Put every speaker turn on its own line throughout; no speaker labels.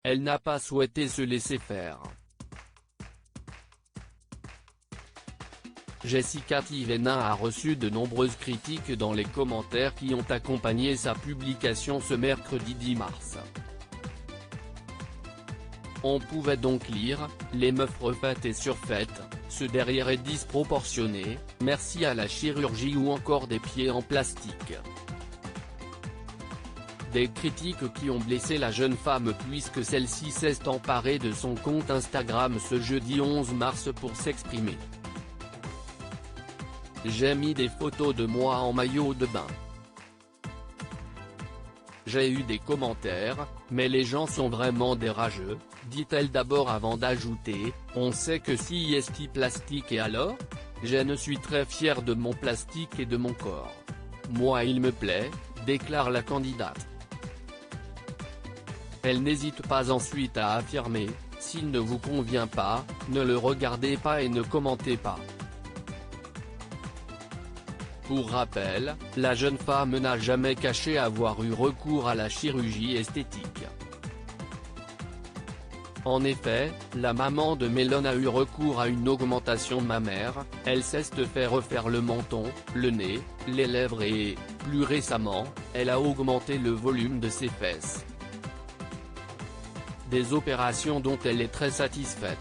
elle n'a pas souhaité se laisser faire. Jessica Tivennin a reçu de nombreuses critiques dans les commentaires qui ont accompagné sa publication ce mercredi 10 mars. On pouvait donc lire « Les meufs refaites et surfaites, ce derrière est disproportionné, merci à la chirurgie » ou encore des pieds en plastique. Des critiques qui ont blessé la jeune femme puisque celle-ci s'est emparée de son compte Instagram ce jeudi 11 mars pour s'exprimer. J'ai mis des photos de moi en maillot de bain. J'ai eu des commentaires, mais les gens sont vraiment des rageux, dit-elle d'abord avant d'ajouter, on sait que si est plastique et alors ? Je ne suis très fière de mon plastique et de mon corps. Moi il me plaît, déclare la candidate. Elle n'hésite pas ensuite à affirmer, s'il ne vous convient pas, ne le regardez pas et ne commentez pas. Pour rappel, la jeune femme n'a jamais caché avoir eu recours à la chirurgie esthétique. En effet, la maman de Melon a eu recours à une augmentation mammaire, elle s'est fait refaire le menton, le nez, les lèvres et, plus récemment, elle a augmenté le volume de ses fesses. Des opérations dont elle est très satisfaite.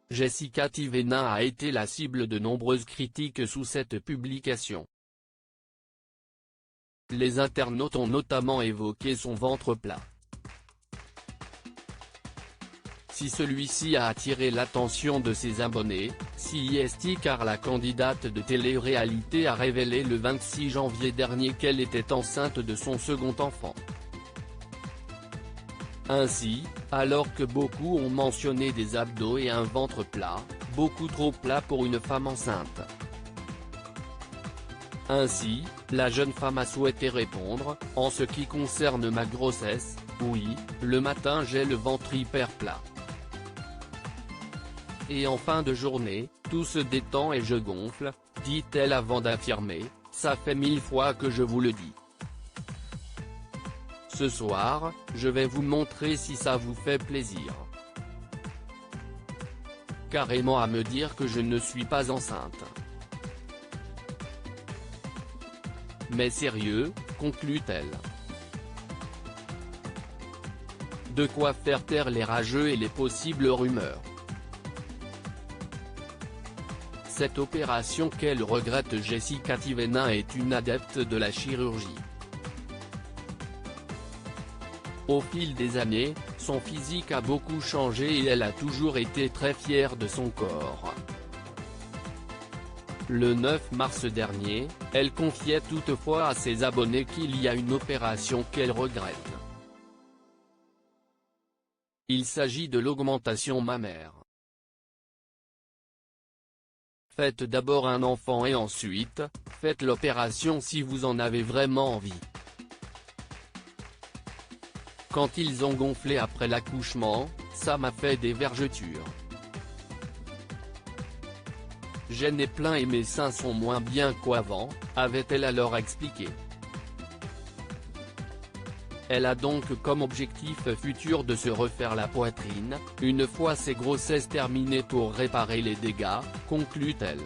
Jessica Tivennin a été la cible de nombreuses critiques sous cette publication. Les internautes ont notamment évoqué son ventre plat. Si celui-ci a attiré l'attention de ses abonnés, si est car la candidate de télé-réalité a révélé le 26 janvier dernier qu'elle était enceinte de son second enfant. Ainsi, alors que beaucoup ont mentionné des abdos et un ventre plat, beaucoup trop plat pour une femme enceinte. Ainsi, la jeune femme a souhaité répondre, en ce qui concerne ma grossesse, oui, le matin j'ai le ventre hyper plat. Et en fin de journée, tout se détend et je gonfle, dit-elle avant d'affirmer, ça fait 1000 fois que je vous le dis. Ce soir, je vais vous montrer si ça vous fait plaisir. Carrément à me dire que je ne suis pas enceinte. Mais sérieux, conclut-elle. De quoi faire taire les rageux et les possibles rumeurs. Cette opération qu'elle regrette Jessica Tivennin est une adepte de la chirurgie. Au fil des années, son physique a beaucoup changé et elle a toujours été très fière de son corps. Le 9 mars dernier, elle confiait toutefois à ses abonnés qu'il y a une opération qu'elle regrette. Il s'agit de l'augmentation mammaire. Faites d'abord un enfant et ensuite, faites l'opération si vous en avez vraiment envie. Quand ils ont gonflé après l'accouchement, ça m'a fait des vergetures. J'ai le nez plein et mes seins sont moins bien qu'avant, avait-elle alors expliqué. Elle a donc comme objectif futur de se refaire la poitrine, une fois ses grossesses terminées pour réparer les dégâts, conclut-elle.